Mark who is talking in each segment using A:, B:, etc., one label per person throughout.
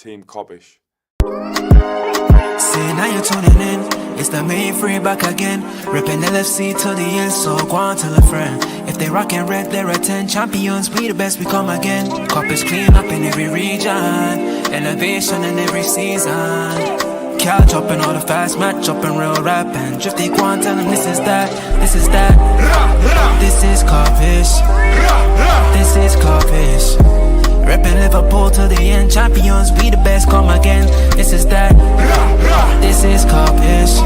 A: Team Kop-ish.
B: See, now you're tuning in. It's the main free back again. Ripping LFC till the end, so go on tell a friend. If they rockin' red, they're a 10 champions. We the best, we come again. Kopish clean up in every region. Elevation in every season. Catch up in all the fast match up in real rap. And drifty quan, tell them this is that. This is that. This is Kopish. This is Kopish. Reppin' Liverpool to the end, champions, we the best, come again. This is that. This is Kopish.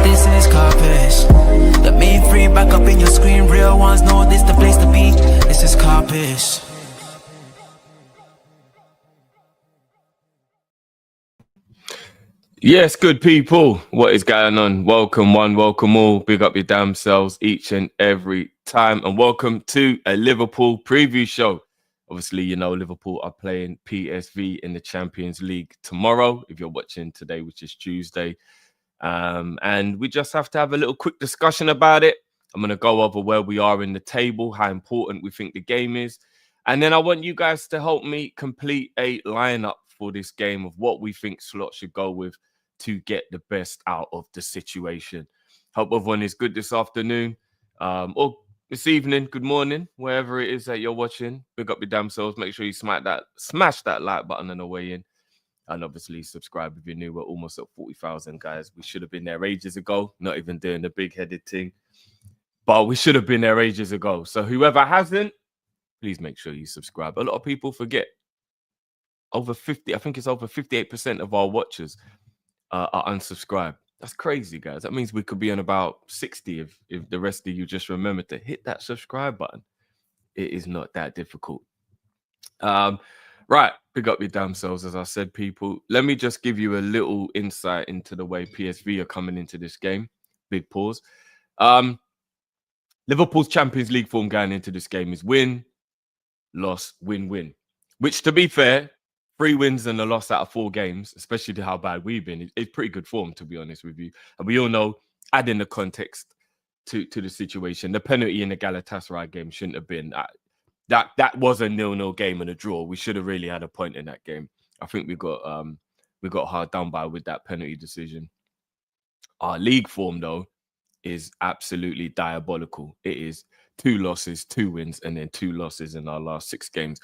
B: This is Kopish. The main free back up in your screen, real ones know this the place to be. This is Kopish.
C: Yes, good people. What is going on? Welcome one, welcome all. Big up your damn selves each and every time. And welcome to a Liverpool preview show. Obviously, you know, Liverpool are playing PSV in the Champions League tomorrow, if you're watching today, which is Tuesday. And we just have to have a little quick discussion about it. I'm going to go over where we are in the table, how important we think the game is. And then I want you guys to help me complete a lineup for this game of what we think Slot should go with to get the best out of the situation. Hope everyone is good this afternoon. Or this evening, good morning, wherever it is that you're watching. Big up your damn selves. Make sure you smash that like button on the way in. And obviously subscribe if you're new. We're almost at 40,000, guys. We should have been there ages ago. Not even doing the big-headed thing. But we should have been there ages ago. So whoever hasn't, please make sure you subscribe. A lot of people forget. I think it's over 58% of our watchers are unsubscribed. That's crazy, guys. That means we could be on about 60 if the rest of you just remember to hit that subscribe button. It is not that difficult. Right, pick up your damn selves, as I said, people. Let me just give you a little insight into the way PSV are coming into this game. Big pause. Liverpool's Champions League form going into this game is win, loss, win, win. Which, to be fair, 3 wins and a loss out of 4 games, especially how bad we've been, it's pretty good form, to be honest with you. And we all know, adding the context to the situation, the penalty in the Galatasaray game shouldn't have been. That was a 0-0 game and a draw. We should have really had a point in that game. I think we got hard done by with that penalty decision. Our league form, though, is absolutely diabolical. It is 2 losses, 2 wins, and then 2 losses in our last 6 games.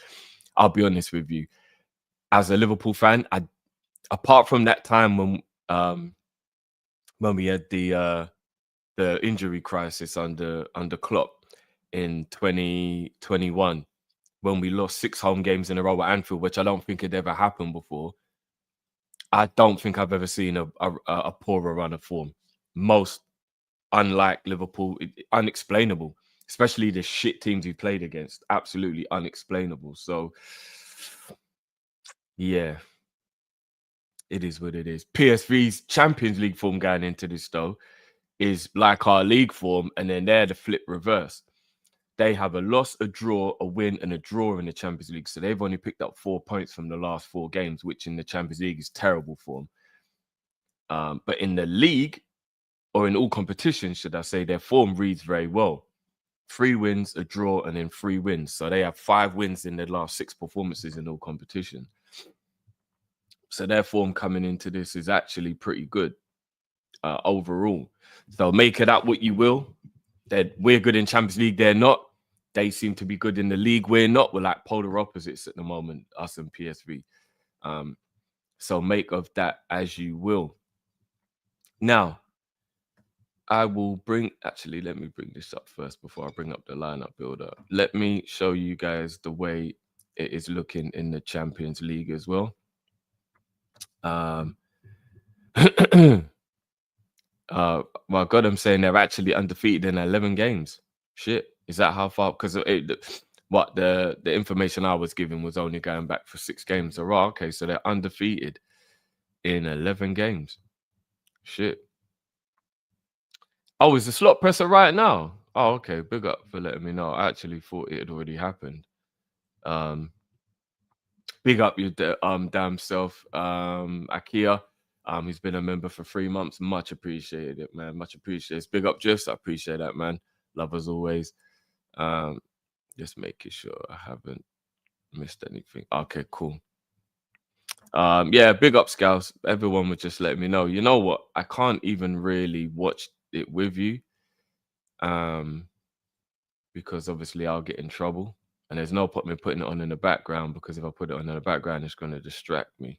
C: I'll be honest with you. As a Liverpool fan, apart from that time when we had the injury crisis under Klopp in 2021, when we lost 6 home games in a row at Anfield, which I don't think had ever happened before, I don't think I've ever seen a poorer run of form. Most unlike Liverpool, unexplainable, especially the shit teams we played against. Absolutely unexplainable. So, yeah, it is what it is. PSV's Champions League form going into this, though, is like our league form, and then they're the flip reverse. They have a loss, a draw, a win, and a draw in the Champions League. So they've only picked up 4 points from the last 4 games, which in the Champions League is terrible form. But in the league, or in all competitions, should I say, their form reads very well. 3 wins, a draw, and then 3 wins. So they have 5 wins in their last 6 performances in all competition. So their form coming into this is actually pretty good overall. So make it out what you will. We're good in Champions League, they're not. They seem to be good in the league, we're not. We're like polar opposites at the moment, us and PSV. So make of that as you will. Now, I will actually, let me bring this up first before I bring up the lineup builder. Let me show you guys the way it is looking in the Champions League as well. Well, God, I'm saying they're actually undefeated in 11 games. Shit, is that how far? Because the information I was given was only going back for 6 games. So, okay, so they're undefeated in 11 games. Shit. Oh, is the slot presser right now? Oh, okay. Big up for letting me know. I actually thought it had already happened. Big up your damn self, Akia. He's been a member for 3 months. Much appreciated, man. Much appreciated. Big up, Just. I appreciate that, man. Love as always. Just making sure I haven't missed anything. Okay, cool. Yeah, big up, Scouts. Everyone was just letting me know. You know what? I can't even really watch it with you, um, because obviously I'll get in trouble, and there's no point me putting it on in the background because if I put it on in the background, it's going to distract me.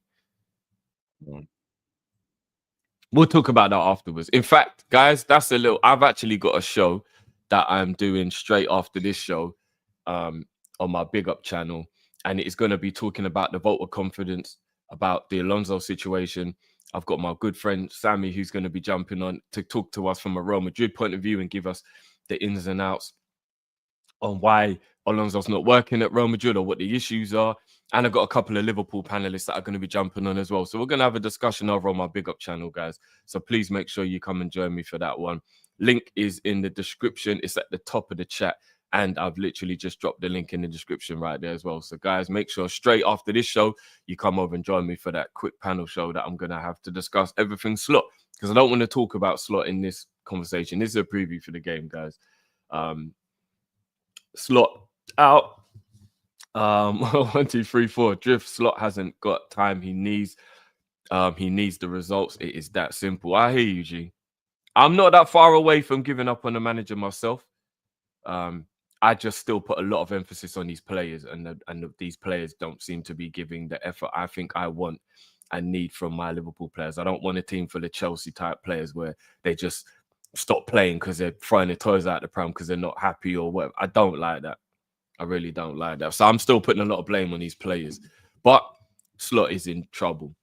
C: Mm. We'll talk about that afterwards. In fact, guys, that's a little. I've actually got a show that I'm doing straight after this show, um, on my Big Up channel, and it is going to be talking about the vote of confidence, about the Alonso situation. I've got my good friend Sammy who's going to be jumping on to talk to us from a Real Madrid point of view and give us the ins and outs on why Alonso's not working at Real Madrid or what the issues are. And I've got a couple of Liverpool panelists that are going to be jumping on as well. So we're going to have a discussion over on my Big Up channel, guys. So please make sure you come and join me for that one. Link is in the description. It's at the top of the chat. And I've literally just dropped the link in the description right there as well. So guys, make sure straight after this show, you come over and join me for that quick panel show that I'm going to have to discuss everything slot. Because I don't want to talk about slot in this conversation. This is a preview for the game, guys. Slot out. 1, 2, 3, 4. Drift. Slot hasn't got time. He needs the results. It is that simple. I hear you, G. I'm not that far away from giving up on the manager myself. I just still put a lot of emphasis on these players, and these players don't seem to be giving the effort I think I want and need from my Liverpool players. I don't want a team full of Chelsea type players where they just stop playing because they're throwing their toys out the pram because they're not happy or whatever. I don't like that. I really don't like that. So I'm still putting a lot of blame on these players. But Slot is in trouble.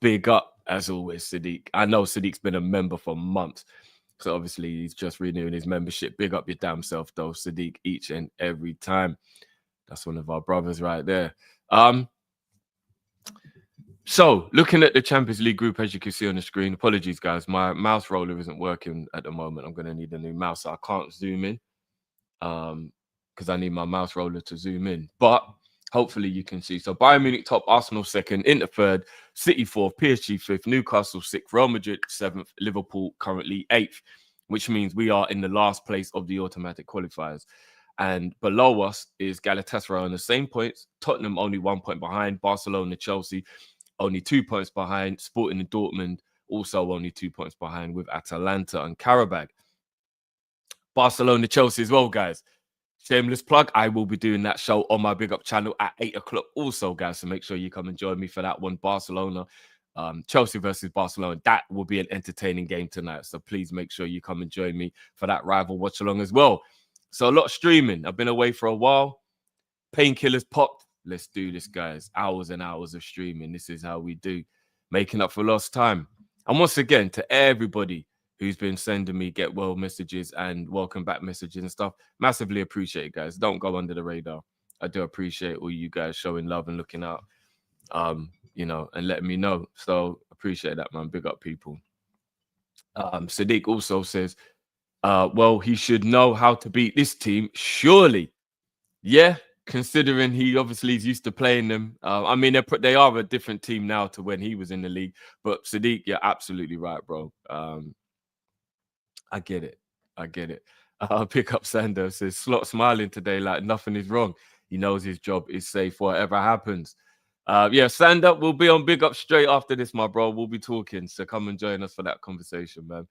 C: Big up, as always, Sadiq. I know Sadiq's been a member for months. So obviously he's just renewing his membership. Big up your damn self, though, Sadiq, each and every time. That's one of our brothers right there. So looking at the Champions League group, as you can see on the screen, apologies, guys. My mouse roller isn't working at the moment. I'm going to need a new mouse. So I can't zoom in because I need my mouse roller to zoom in. But hopefully you can see. So Bayern Munich top, Arsenal second, Inter third, City fourth, PSG fifth, Newcastle sixth, Real Madrid seventh, Liverpool currently eighth, which means we are in the last place of the automatic qualifiers. And below us is Galatasaray on the same points, Tottenham only 1 point behind, Barcelona, Chelsea only 2 points behind, Sporting and Dortmund also only 2 points behind with Atalanta and Karabakh. Barcelona, Chelsea as well, guys. Shameless plug, I will be doing that show on my Big Up channel at 8 o'clock also, guys. So make sure you come and join me for that one. Barcelona, Chelsea versus Barcelona. That will be an entertaining game tonight. So please make sure you come and join me for that rival watch along as well. So a lot of streaming. I've been away for a while. Painkillers popped. Let's do this, guys. Hours and hours of streaming. This is how we do. Making up for lost time. And once again, to everybody who's been sending me get well messages and welcome back messages and stuff, massively appreciate it, guys. Don't go under the radar. I do appreciate all you guys showing love and looking out, you know, and letting me know. So appreciate that, man. Big up, people. Sadiq also says, well, he should know how to beat this team, surely. Yeah, considering he obviously is used to playing them. I mean, they are a different team now to when he was in the league. But Sadiq, you're absolutely right, bro. I get it. I get it. Pick up Sando says, Slot smiling today like nothing is wrong. He knows his job is safe, whatever happens. Yeah, stand up. We'll be on Big Up straight after this, my bro. We'll be talking. So come and join us for that conversation, man.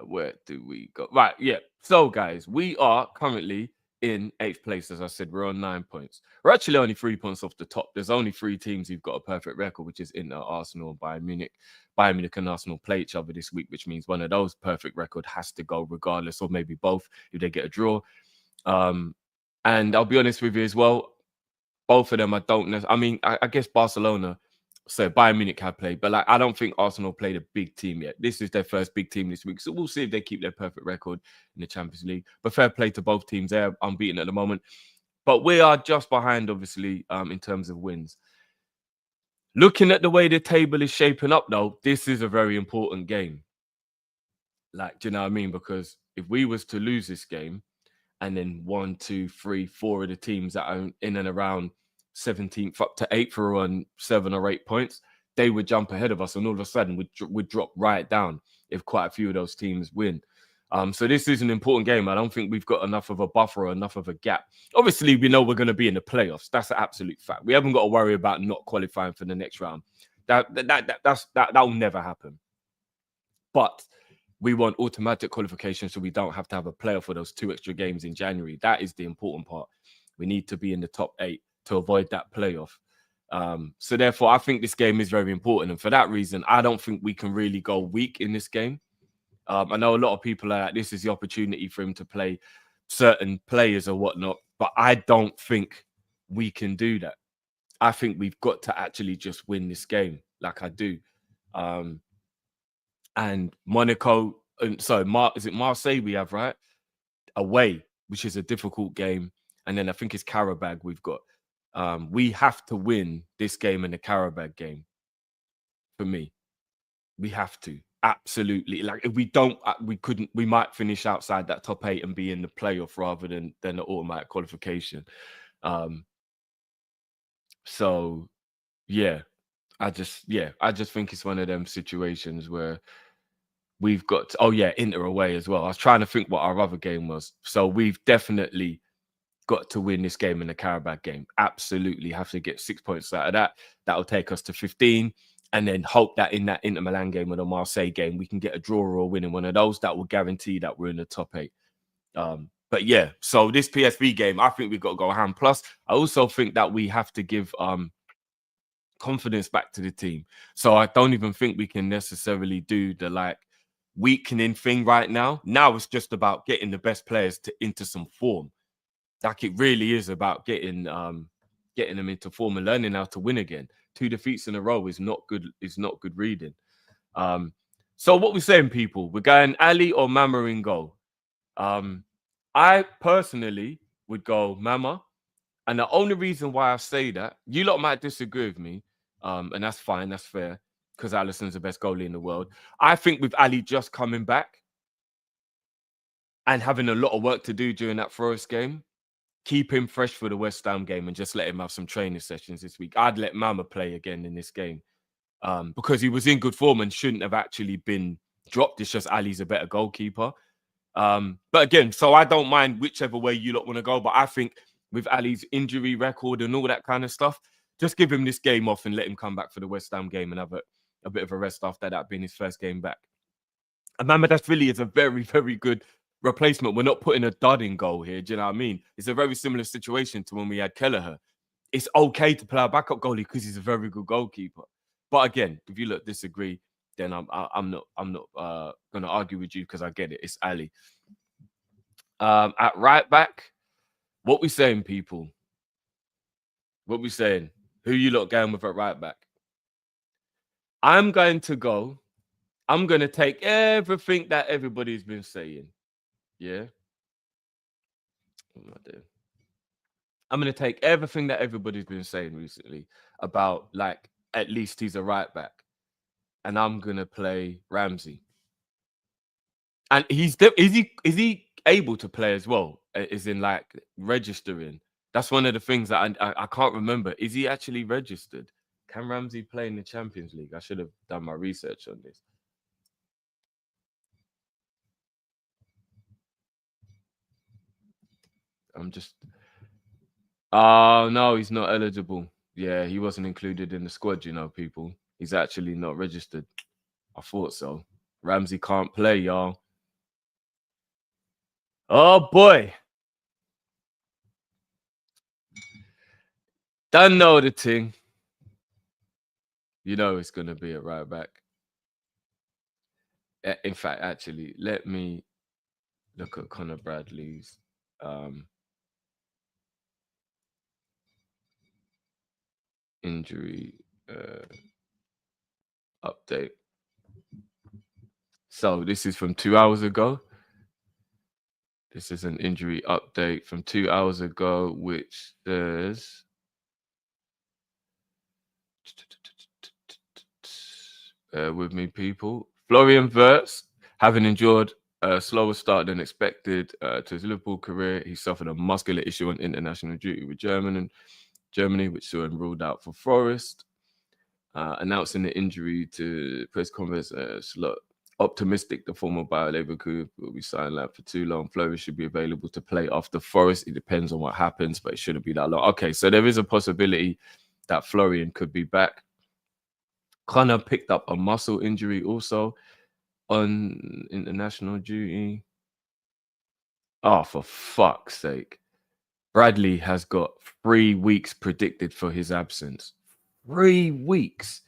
C: Where do we go? Right, yeah. So, guys, we are currently in 8th place. As I said, we're on 9 points. We're actually only 3 points off the top. There's only 3 teams who've got a perfect record, which is Inter, Arsenal, and Bayern Munich. Bayern Munich and Arsenal play each other this week, which means one of those perfect record has to go regardless, or maybe both if they get a draw. And I'll be honest with you as well, both of them, I mean, I guess Barcelona, so Bayern Munich have played, but like I don't think Arsenal played a big team yet. This is their first big team this week, so we'll see if they keep their perfect record in the Champions League. But fair play to both teams. They're unbeaten at the moment, but we are just behind, obviously, in terms of wins. Looking at the way the table is shaping up, though, this is a very important game. Like, do you know what I mean? Because if we was to lose this game, and then 1, 2, 3, 4 of the teams that are in and around 17th up to 8th are on 7 or 8 points, they would jump ahead of us, and all of a sudden we'd drop right down if quite a few of those teams win. So this is an important game. I don't think we've got enough of a buffer or enough of a gap. Obviously, we know we're going to be in the playoffs. That's an absolute fact. We haven't got to worry about not qualifying for the next round. That will never happen. But we want automatic qualification so we don't have to have a playoff for those 2 extra games in January. That is the important part. We need to be in the top 8 to avoid that playoff. So therefore, I think this game is very important. And for that reason, I don't think we can really go weak in this game. I know a lot of people are like, this is the opportunity for him to play certain players or whatnot, but I don't think we can do that. I think we've got to actually just win this game, like I do. And Monaco, is it Marseille we have, right? Away, which is a difficult game. And then I think it's Karabag we've got. We have to win this game and the Karabag game. For me, we have to. Absolutely. Like if we don't, we might finish outside that top 8 and be in the playoff rather than the automatic qualification. So yeah, I just think it's one of them situations where we've got Inter away as well. I was trying to think what our other game was. So we've definitely got to win this game in the Karabag game. Absolutely have to get 6 points out of that. That'll take us to 15. And then hope that in that Inter Milan game or the Marseille game, we can get a draw or a win in one of those. That will guarantee that we're in the top 8. But yeah, so this PSV game, I think we've got to go ham. Plus, I also think that we have to give confidence back to the team. So I don't even think we can necessarily do the weakening thing right now. Now it's just about getting the best players into some form. Like it really is about getting them into form and learning how to win again. 2 defeats in a row is not good. Is not good reading. So what we're saying, people, we're going Ali or Mama in goal. I personally would go Mama, and the only reason why I say that, you lot might disagree with me, and that's fine, that's fair, because Alisson's the best goalie in the world. I think with Ali just coming back and having a lot of work to do during that Forest game, keep him fresh for the West Ham game and just let him have some training sessions this week. I'd let Mama play again in this game because he was in good form and shouldn't have actually been dropped. It's just Ali's a better goalkeeper. But again, so I don't mind whichever way you lot want to go. But I think with Ali's injury record and all that kind of stuff, just give him this game off and let him come back for the West Ham game and have a bit of a rest after that being his first game back. And Mamadashvili is a very, very good replacement. We're not putting a dud in goal here. Do you know what I mean? It's a very similar situation to when we had Kelleher. It's okay to play a backup goalie because he's a very good goalkeeper. But again, if you look disagree, then I'm not going to argue with you because I get it. It's Ali. At right back, what we saying, people? What we saying? Who you lot going with at right back? I'm going to take everything that everybody's been saying. Yeah. What am I doing? I'm going to take everything that everybody's been saying recently about, at least he's a right back. And I'm going to play Ramsey. And is he able to play as well? Is in registering. That's one of the things that I can't remember. Is he actually registered? Can Ramsey play in the Champions League? I should have done my research on this. Oh, no, he's not eligible. Yeah, he wasn't included in the squad, people. He's actually not registered. I thought so. Ramsey can't play, y'all. Oh, boy. Don't know the thing. It's going to be a right back. In fact, actually, let me look at Conor Bradley's injury update. So this is from 2 hours ago. This is an injury update from 2 hours ago, which says with me, people. Florian Wirtz, having endured a slower start than expected to his Liverpool career, he suffered a muscular issue on international duty with Germany, which saw him ruled out for Forest. Announcing the injury to press conference slot optimistic the former Bayer Leverkusen will be signed like for too long. Flores should be available to play after Forest. It depends on what happens, but it shouldn't be that long. Okay, so there is a possibility that Florian could be back. Connor picked up a muscle injury also on international duty. Oh, for fuck's sake. Bradley has got 3 weeks predicted for his absence. 3 weeks.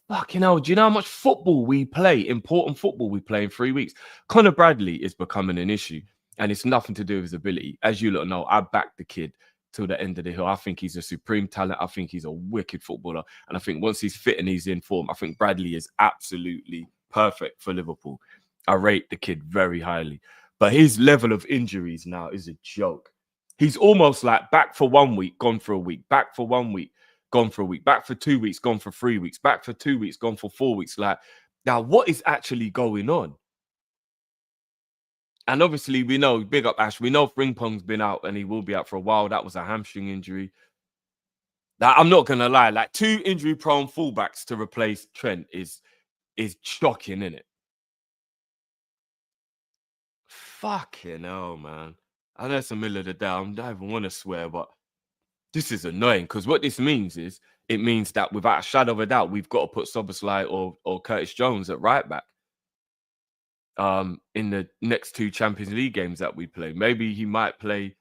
C: Fucking hell, do you know how much football we play, important football we play in 3 weeks? Connor Bradley is becoming an issue, and it's nothing to do with his ability. As you lot know, I backed the kid till the end of the hill. I think he's a supreme talent. I think he's a wicked footballer. And I think once he's fit and he's in form, I think Bradley is absolutely perfect for Liverpool. I rate the kid very highly. But his level of injuries now is a joke. He's almost like back for 1 week, gone for a week, back for 1 week, gone for a week, back for 2 weeks, gone for 3 weeks, back for 2 weeks, gone for 4 weeks. Like, now what is actually going on? And obviously, we know, big up Ash, we know Frimpong's been out and he will be out for a while. That was a hamstring injury. Now, I'm not going to lie, like 2 injury-prone fullbacks to replace Trent is shocking, isn't it? Fucking hell, man. I know it's the middle of the day. I don't even want to swear, but this is annoying because what this means is it means that without a shadow of a doubt, we've got to put Szoboszlai or Curtis Jones at right back in the next 2 Champions League games that we play. Maybe he might play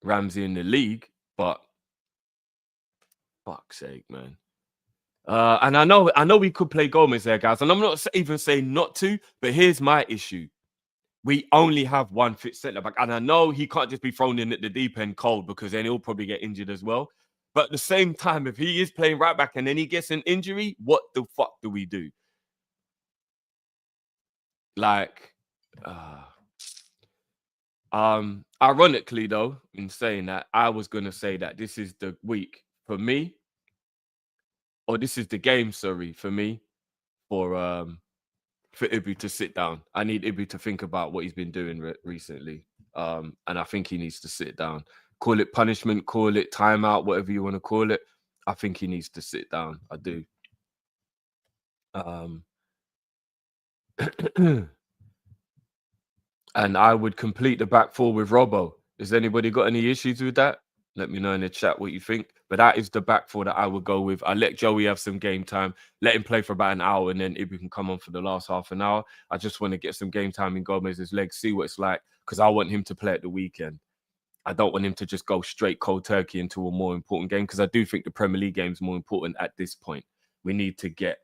C: Ramsey in the league, but fuck's sake, man. And I know we could play Gomez there, guys, and I'm not even saying not to, but here's my issue. We only have 1 fit centre back, and I know he can't just be thrown in at the deep end cold because then he'll probably get injured as well. But at the same time, if he is playing right back and then he gets an injury, what the fuck do we do? Like, ironically though, in saying that, I was gonna say that this is the week for me, or this is the game, sorry, for me, for Ibu to sit down. I need Ibu to think about what he's been doing recently. And I think he needs to sit down. Call it punishment, call it timeout, whatever you want to call it. I think he needs to sit down. I do. And I would complete the back 4 with Robbo. Has anybody got any issues with that? Let me know in the chat what you think. But that is the back 4 that I would go with. I let Joey have some game time, let him play for about an hour, and then Ibu can come on for the last half an hour. I just want to get some game time in Gomez's legs, see what it's like, because I want him to play at the weekend. I don't want him to just go straight cold turkey into a more important game, because I do think the Premier League game is more important at this point. We need to get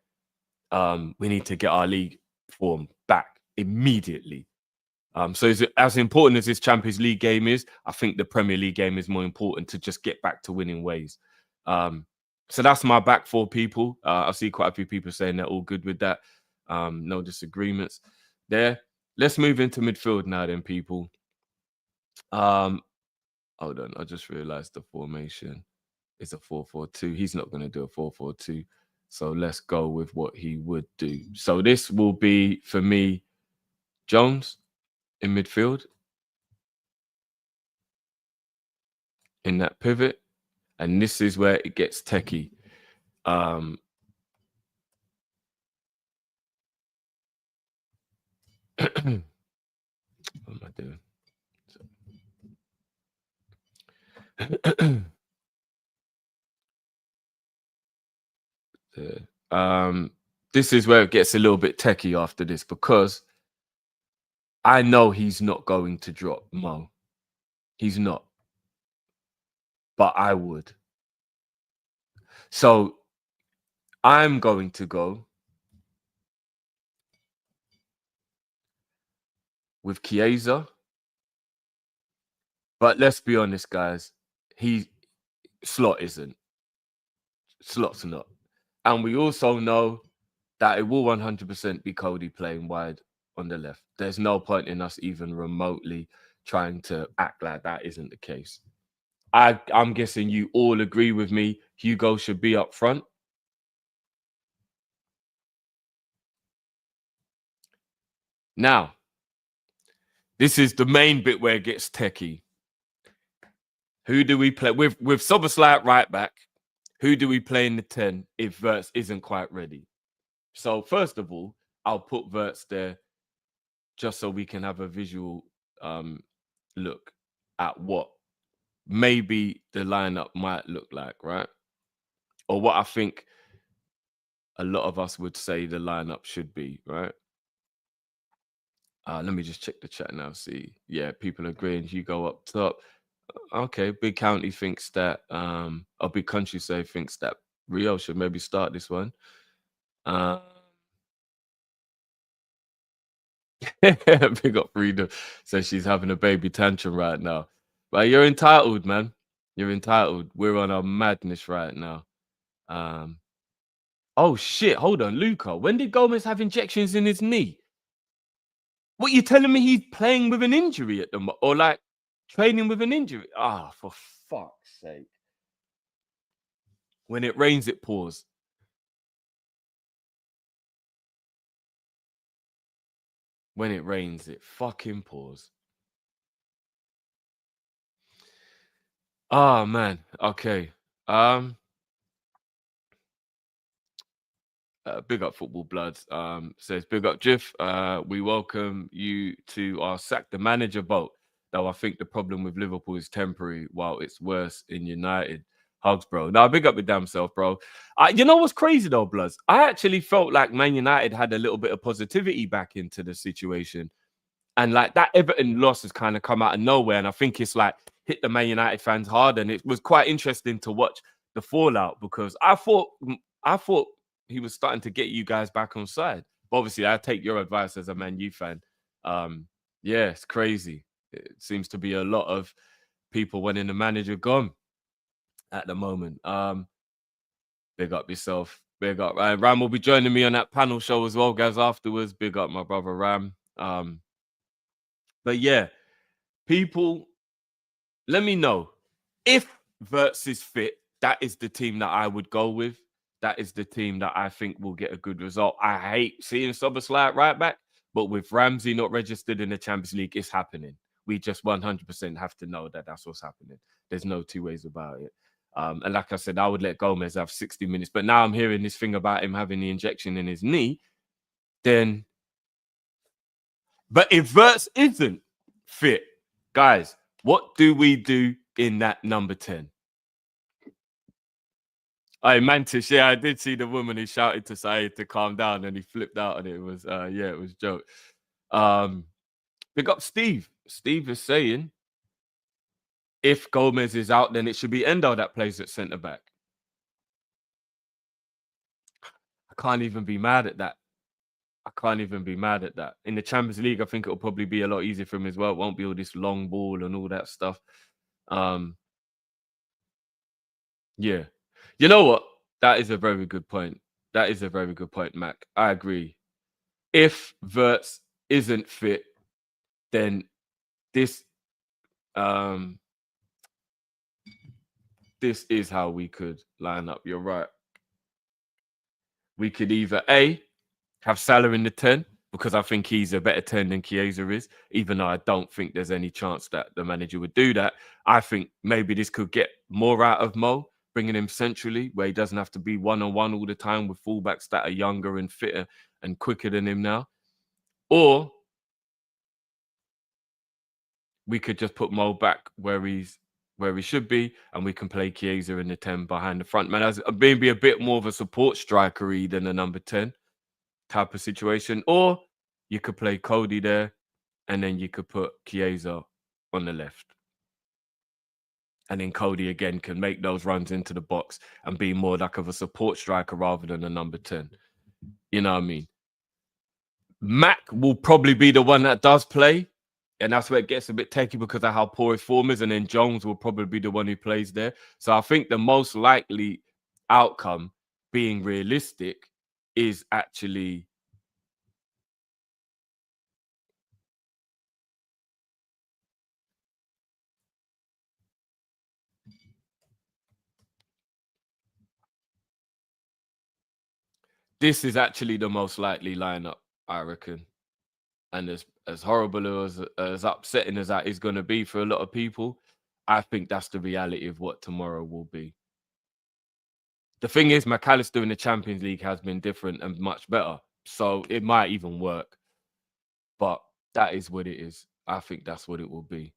C: our league form back immediately. So as important as this Champions League game is, I think the Premier League game is more important to just get back to winning ways. So that's my back 4 people. I see quite a few people saying they're all good with that. No disagreements there. Let's move into midfield now then, people. Hold on. I just realized the formation is a 4-4-2. He's not going to do a 4-4-2. So let's go with what he would do. So this will be, for me, Jones in midfield, in that pivot, and this is where it gets techie. What am I doing? This is where it gets a little bit techie after this, because I know he's not going to drop Mo. He's not. But I would. So I'm going to go with Chiesa. But let's be honest, guys. Slot isn't. Slot's not. And we also know that it will 100% be Cody playing wide on the left. There's no point in us even remotely trying to act like that isn't the case. I'm guessing you all agree with me. Hugo should be up front. Now, this is the main bit where it gets techie. Who do we play with Szoboszlai at right back? Who do we play in the 10 if Wirtz isn't quite ready? So first of all, I'll put Verts there just so we can have a visual look at what maybe the lineup might look like, right? Or what I think a lot of us would say the lineup should be, right? Let me just check the chat now. See, yeah, people agreeing. Hugo up top. Okay, Big County thinks that or Big Country say thinks that Rio should maybe start this one. Big up Frida says she's having a baby tantrum right now. But you're entitled, man. You're entitled. We're on a madness right now. Oh shit, hold on, Luca. When did Gomez have injections in his knee? What you telling me he's playing with an injury at the moment, or like training with an injury? Ah, for fuck's sake. When it rains, it pours. When it rains, it fucking pours. Oh man. Okay. Big up Football Bloods. Says big up Jiff. We welcome you to our sack the manager boat. Though I think the problem with Liverpool is temporary, while it's worse in United. Hugs, bro. Now big up your damn self, bro. You know what's crazy though, Bloods? I actually felt like Man United had a little bit of positivity back into the situation. And like that Everton loss has kind of come out of nowhere. And I think it's like hit the Man United fans hard. And it was quite interesting to watch the fallout because I thought he was starting to get you guys back on side. But obviously, I take your advice as a Man U fan. Yeah, it's crazy. It seems to be a lot of people wanting the manager gone at the moment. Big up yourself. Big up. Ram will be joining me on that panel show as well, guys, afterwards. Big up my brother Ram. But yeah, people, let me know if Verts is fit. That is the team that I would go with. That is the team that I think will get a good result. I hate seeing Soboslai at right back, but with Ramsey not registered in the Champions League, it's happening. We just 100% have to know that that's what's happening. There's no two ways about it. And like I said, I would let Gomez have 60 minutes. But now I'm hearing this thing about him having the injection in his knee. Then, but if Verts isn't fit, guys, what do we do in that number 10? Hey, Mantis, yeah, I did see the woman who shouted to Saeed to calm down and he flipped out and it was it was a joke. Big up Steve. Steve is saying if Gomez is out, then it should be Endo that plays at centre back. I can't even be mad at that. In the Champions League, I think it'll probably be a lot easier for him as well. It won't be all this long ball and all that stuff. Yeah. You know what? That is a very good point. Mac. I agree. If Verts isn't fit, then this this is how we could line up. You're right. We could either A, have Salah in the 10, because I think he's a better 10 than Chiesa is, even though I don't think there's any chance that the manager would do that. I think maybe this could get more out of Mo, bringing him centrally, where he doesn't have to be one-on-one all the time with fullbacks that are younger and fitter and quicker than him now. Or we could just put Mo back where he should be, and we can play Chiesa in the 10 behind the front man as maybe a bit more of a support striker than a number 10 type of situation. Or you could play Cody there, and then you could put Chiesa on the left. And then Cody again can make those runs into the box and be more like of a support striker rather than a number 10. You know what I mean? Mac will probably be the one that does play. And that's where it gets a bit techy because of how poor his form is. And then Jones will probably be the one who plays there. So I think the most likely outcome, being realistic, is actually this is actually the most likely lineup, I reckon. And as horrible as upsetting as that is going to be for a lot of people, I think that's the reality of what tomorrow will be. The thing is, McAllister in the Champions League has been different and much better. So it might even work. But that is what it is. I think that's what it will be.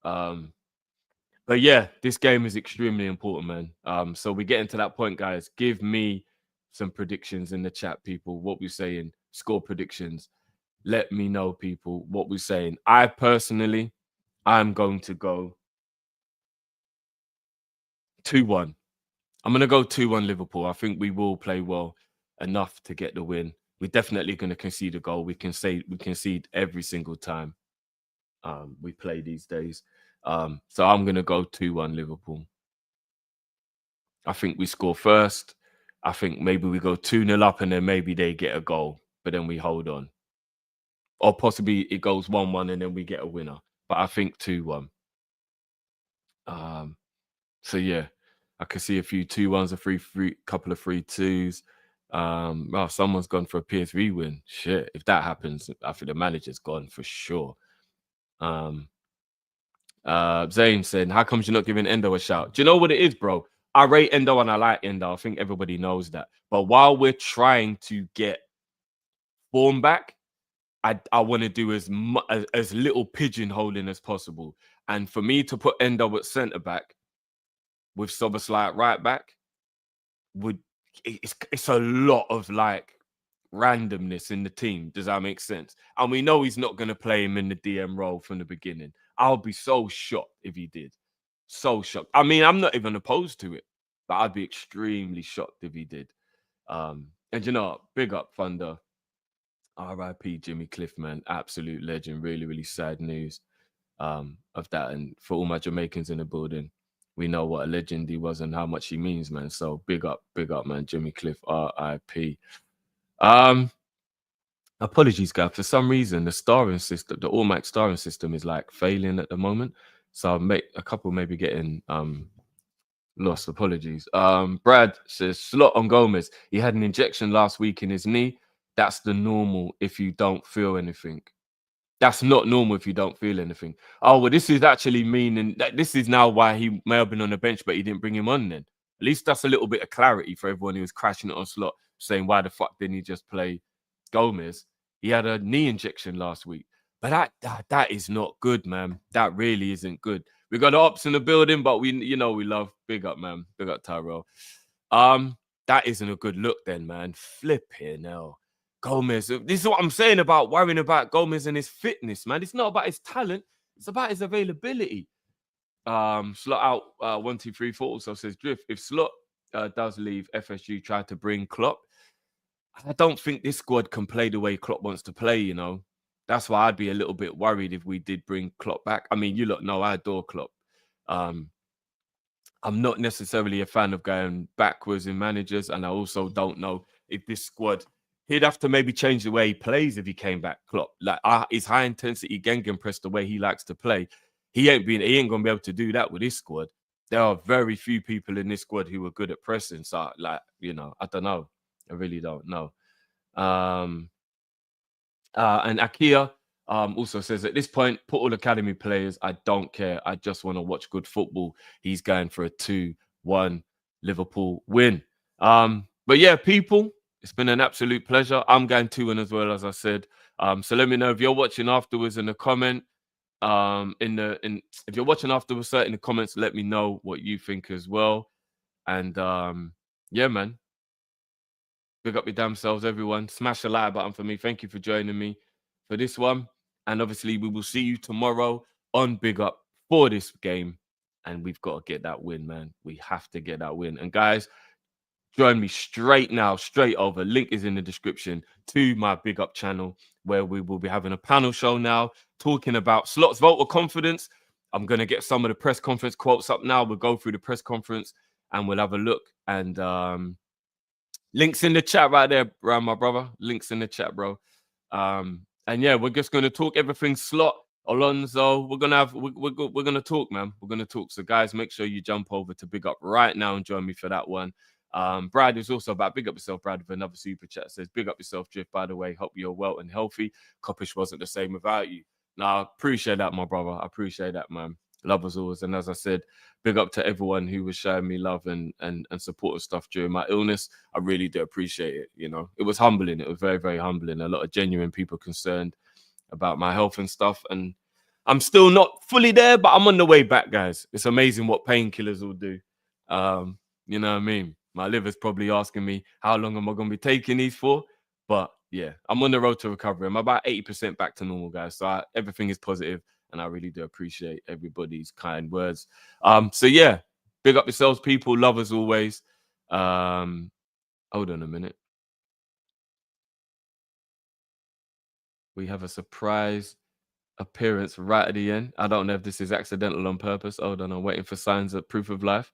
C: But yeah, this game is extremely important, man. So we get into that point, guys. Give me some predictions in the chat, people. What we're saying, score predictions. Let me know, people, what we're saying. I personally, I'm going to go 2-1. I'm going to go 2-1 Liverpool. I think we will play well enough to get the win. We're definitely going to concede a goal. We concede every single time we play these days. So I'm going to go 2-1 Liverpool. I think we score first. I think maybe we go 2-0 up and then maybe they get a goal, but then we hold on. Or possibly it goes 1-1 and then we get a winner. But I think 2-1. So yeah, I can see a few 2-1s, a couple of 3-2s. Well, someone's gone for a PSV win. Shit, if that happens, I think the manager's gone for sure. Zane said, how comes you're not giving Endo a shout? Do you know what it is, bro? I rate Endo and I like Endo. I think everybody knows that. But while we're trying to get form back, I want to do as little pigeonholing as possible. And for me to put Endo at centre back with Szoboszlai at right back it's a lot of like randomness in the team. Does that make sense? And we know he's not going to play him in the DM role from the beginning. I'll be so shocked if he did. So shocked. I mean, I'm not even opposed to it, but I'd be extremely shocked if he did. And you know, big up Thunder. R.I.P. Jimmy Cliff, man. Absolute legend. Really, really sad news of that. And for all my Jamaicans in the building, we know what a legend he was and how much he means, man. So big up, man. Jimmy Cliff, R.I.P. Apologies, guys. For some reason, the starring system, the automatic starring system is like failing at the moment. So a couple maybe getting lost. Apologies. Brad says, slot on Gomez. He had an injection last week in his knee. That's the normal if you don't feel anything. That's not normal if you don't feel anything. Oh, well, this is actually meaning that this is now why he may have been on the bench, but he didn't bring him on then. At least that's a little bit of clarity for everyone who was crashing it on slot, saying, why the fuck didn't he just play Gomez? He had a knee injection last week. But that is not good, man. That really isn't good. We got the ops in the building, but we love. Big up, man. Big up, Tyrell. That isn't a good look then, man. Flipping hell. Gomez. This is what I'm saying about worrying about Gomez and his fitness, man. It's not about his talent. It's about his availability. Slot out 1, 2, 3, 4 also says Drift. If Slot does leave, FSG try to bring Klopp. I don't think this squad can play the way Klopp wants to play, you know. That's why I'd be a little bit worried if we did bring Klopp back. I mean, you lot know I adore Klopp. I'm not necessarily a fan of going backwards in managers, and I also don't know if this squad, he'd have to maybe change the way he plays if he came back, Klopp. Like his high intensity gegenpress, the way he likes to play, he ain't gonna be able to do that with this squad. There are very few people in this squad who are good at pressing. So, like, you know, I don't know. I really don't know. And Akia also says at this point, put all academy players. I don't care. I just want to watch good football. He's going for a 2-1 Liverpool win. But yeah, people, it's been an absolute pleasure. I'm going 2-1 as well, as I said. So let me know if you're watching afterwards in the comment. If you're watching afterwards, in the comments, let me know what you think as well. And yeah, man. Big up your damn selves, everyone. Smash the like button for me. Thank you for joining me for this one. And obviously, we will see you tomorrow on Big Up for this game. And we've got to get that win, man. We have to get that win. And guys, join me straight over. Link is in the description to my Big Up channel, where we will be having a panel show now talking about Slot's vote of confidence. I'm going to get some of the press conference quotes up now. We'll go through the press conference and we'll have a look. And links in the chat right there, my brother. Links in the chat, bro. And yeah, we're just gonna talk everything Slot, Alonso. We're gonna talk, man. We're gonna talk. So guys, make sure you jump over to Big Up right now and join me for that one. Brad is also about Big Up Yourself, Brad, with another super chat. Says, big up yourself, Drift, by the way. Hope you're well and healthy. Kopish wasn't the same without you. Now, I appreciate that, my brother. I appreciate that, man. Love as always. And as I said, big up to everyone who was showing me love and support and stuff during my illness. I really do appreciate it. You know, it was humbling. It was very, very humbling. A lot of genuine people concerned about my health and stuff. And I'm still not fully there, but I'm on the way back, guys. It's amazing what painkillers will do. You know what I mean? My liver's probably asking me, how long am I going to be taking these for? But yeah, I'm on the road to recovery. I'm about 80% back to normal, guys. So everything is positive, and I really do appreciate everybody's kind words. So yeah, big up yourselves, people. Love as always. Hold on a minute. We have a surprise appearance right at the end. I don't know if this is accidental on purpose. Hold on, I'm waiting for signs of proof of life.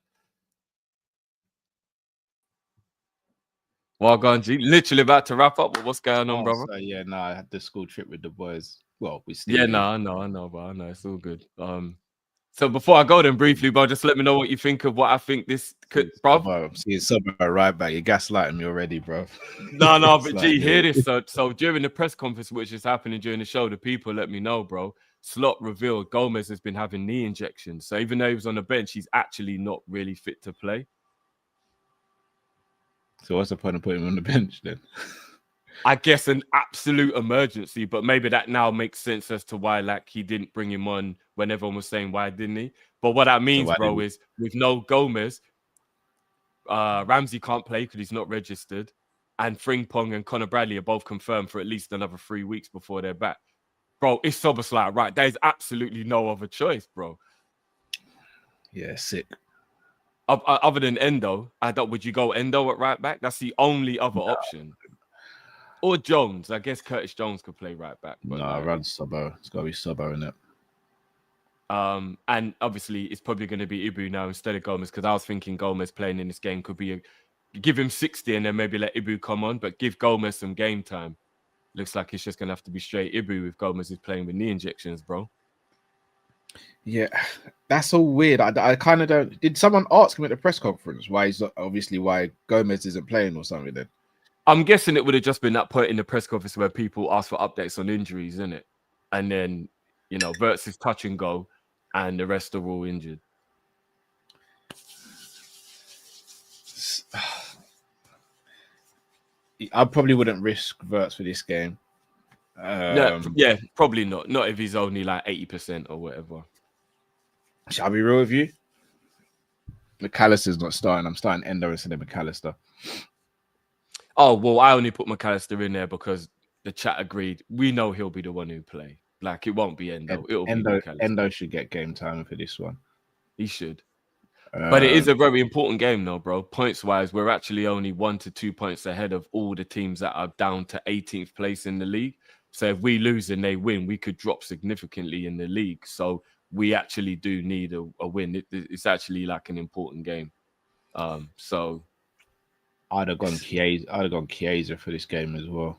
C: Well gone, G. Literally about to wrap up. But what's going on, brother?
A: So yeah, no, I had the school trip with the boys. Well, we
C: Yeah, no, I know, bro. I know it's all good. So before I go then briefly, bro, just let me know what you think of what I think this could, bro.
A: I'm seeing something right back. You're gaslighting me already, bro.
C: No, but G, hear this. So during the press conference, which is happening during the show, the people let me know, bro. Slot revealed Gomez has been having knee injections. So even though he was on the bench, he's actually not really fit to play.
A: So what's the point of putting him on the bench then?
C: I guess an absolute emergency, but maybe that now makes sense as to why, like, he didn't bring him on when everyone was saying why didn't he? But what that means, bro, is with no Gomez, Ramsey can't play because he's not registered, and Frimpong and Conor Bradley are both confirmed for at least another 3 weeks before they're back. Bro, it's Soboslai, right? There is absolutely no other choice, bro.
A: Yeah, sick.
C: Other than Endo, would you go Endo at right back? That's the only other option. Or Jones. I guess Curtis Jones could play right back.
A: But no, run Sobo. It's got to be Sobo, isn't it?
C: And obviously, it's probably going to be Ibu now instead of Gomez, because I was thinking Gomez playing in this game could be give him 60 and then maybe let Ibu come on, but give Gomez some game time. Looks like it's just going to have to be straight Ibu with Gomez is playing with knee injections, bro.
A: Yeah, that's all weird. I kind of don't. Did someone ask him at the press conference why Gomez isn't playing or something then?
C: I'm guessing it would have just been that point in the press conference where people ask for updates on injuries, isn't it? And then, you know, Wirtz is touch and go, and the rest are all injured.
A: I probably wouldn't risk Wirtz for this game.
C: Yeah, probably not. Not if he's only like 80% or whatever.
A: Shall I be real with you? McAllister's not starting. I'm starting Endo instead of McAllister.
C: Oh, well, I only put McAllister in there because the chat agreed. We know he'll be the one who play. Like, it won't be Endo. It'll be McAllister.
A: Endo should get game time for this one.
C: He should. But it is a very important game, though, bro. Points-wise, we're actually only 1 to 2 points ahead of all the teams that are down to 18th place in the league. So if we lose and they win, we could drop significantly in the league. So we actually do need a win. It's actually like an important game. So
A: I'd have gone Chiesa for this game as well.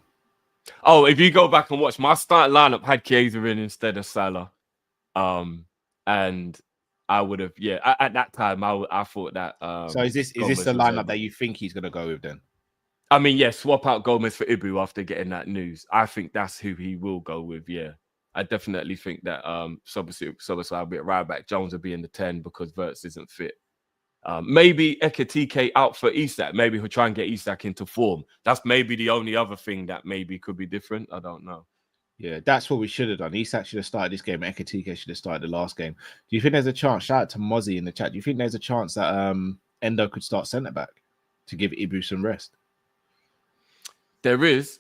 C: Oh, if you go back and watch, my starting lineup had Chiesa in instead of Salah. And I would have, at that time, I thought that.
A: So is this the lineup that you think he's going to go with then?
C: I mean, yeah, swap out Gomez for Ibu after getting that news. I think that's who he will go with, yeah. I definitely think that Soboslai will be at right back. Jones will be in the 10 because Wirtz isn't fit. Maybe Ekitike out for Isak. Maybe he'll try and get Isak into form. That's maybe the only other thing that maybe could be different. I don't know.
A: Yeah, that's what we should have done. Isak should have started this game. Ekitike should have started the last game. Do you think there's a chance? Shout out to Mozzie in the chat. Do you think there's a chance that Endo could start centre back to give Ibu some rest?
C: There is,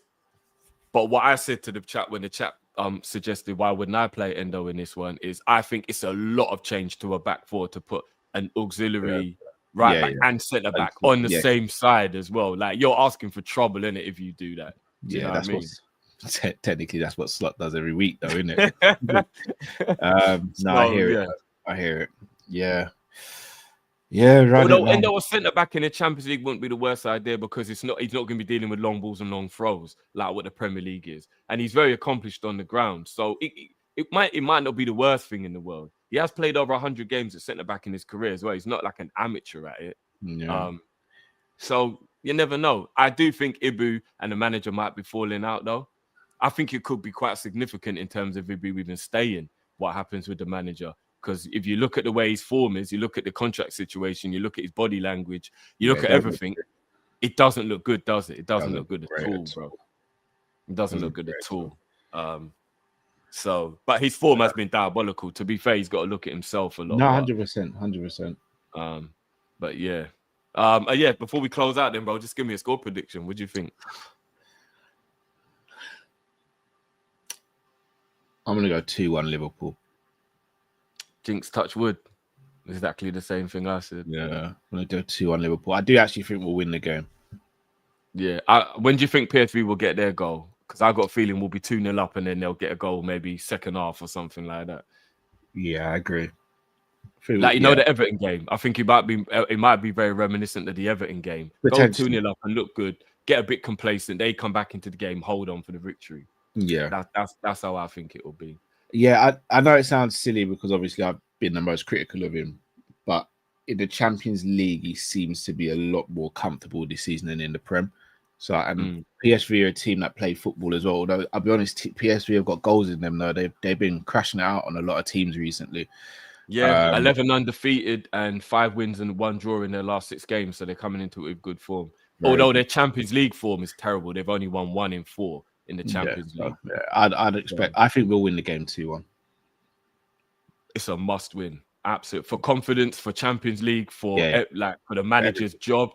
C: but what I said to the chat when the chat suggested why wouldn't I play Endo in this one is I think it's a lot of change to a back four to put an auxiliary back and centre back on the same side as well. Like, you're asking for trouble in it if you do that. Do you know
A: that's
C: what I mean?
A: Technically that's what Slot does every week, though, isn't it? I hear it. I hear it. Yeah, right.
C: Although Endo a centre back in the Champions League wouldn't be the worst idea because he's not going to be dealing with long balls and long throws like what the Premier League is, and he's very accomplished on the ground. So it might not be the worst thing in the world. He has played over 100 games at centre back in his career as well. He's not like an amateur at it.
A: Yeah.
C: So you never know. I do think Ibu and the manager might be falling out though. I think it could be quite significant in terms of Ibu even staying. What happens with the manager Because if you look at the way his form is, you look at the contract situation, you look at his body language, you look at everything, it doesn't look good, does it? It doesn't look good at all, bro. It doesn't look good at all. So, but his form has been diabolical. To be fair, he's got to look at himself a lot.
A: No, 100%.
C: But yeah. Before we close out then, bro, just give me a score prediction. What do you think?
A: I'm going to go 2-1 Liverpool.
C: Jinx, touch wood. Exactly the same thing I said.
A: Yeah, I'm going to go 2-1 Liverpool. I do actually think we'll win the game.
C: Yeah. When do you think PSV will get their goal? Because I got a feeling we'll be 2-0 up and then they'll get a goal maybe second half or something like that.
A: Yeah, I agree.
C: Like, know, the Everton game. I think it might be very reminiscent of the Everton game. Go 2-0 up and look good. Get a bit complacent. They come back into the game, hold on for the victory.
A: Yeah.
C: That's how I think it will be.
A: Yeah, I know it sounds silly because obviously I've been the most critical of him, but in the Champions League, he seems to be a lot more comfortable this season than in the Prem. So, and PSV are a team that play football as well. Although I'll be honest, PSV have got goals in them though. They've been crashing it out on a lot of teams recently.
C: Yeah, 11 undefeated and 5 wins and 1 draw in their last 6 games. So they're coming into it with good form. Although their Champions League form is terrible. They've only won 1 in 4 in the Champions League.
A: I'd expect. I think we'll win the game 2-1.
C: It's a must win. Absolute for confidence, for Champions League, for the manager's job.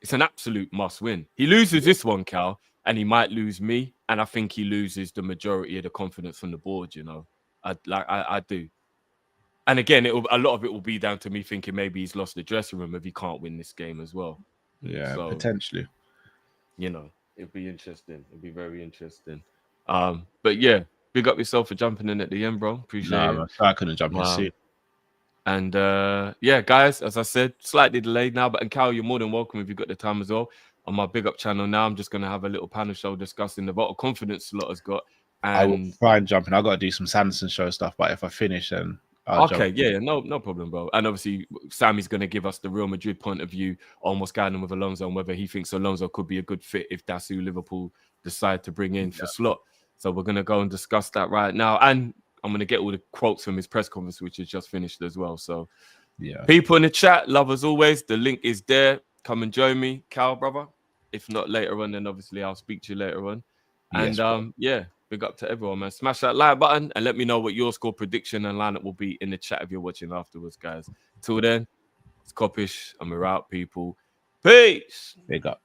C: It's an absolute must win. He loses this one, Cal, and he might lose me. And I think he loses the majority of the confidence from the board. You know, I do. And again, a lot of it will be down to me thinking maybe he's lost the dressing room if he can't win this game as well.
A: Yeah, so, potentially.
C: You know, it'd be interesting. It'd be very interesting. But yeah, big up yourself for jumping in at the end, bro. Appreciate it.
A: I couldn't jump in soon.
C: And guys, as I said, slightly delayed now, but Cal, you're more than welcome if you've got the time as well. On my big up channel now, I'm just going to have a little panel show discussing the vote of confidence Slot has got. And
A: I will try and jump in. I've got to do some Sanderson show stuff, but if I finish, then
C: no problem, bro. And obviously, Sammy's going to give us the Real Madrid point of view on what's going on with Alonso and whether he thinks Alonso could be a good fit if that's who Liverpool decide to bring in for Slot. So we're going to go and discuss that right now. And I'm going to get all the quotes from his press conference, which is just finished as well. So, people in the chat, love as always. The link is there. Come and join me, Cal, brother. If not later on, then obviously I'll speak to you later on. And big up to everyone, man. Smash that like button and let me know what your score prediction and lineup will be in the chat if you're watching afterwards, guys. Till then, it's Kopish and we're out, people. Peace.
A: Big up.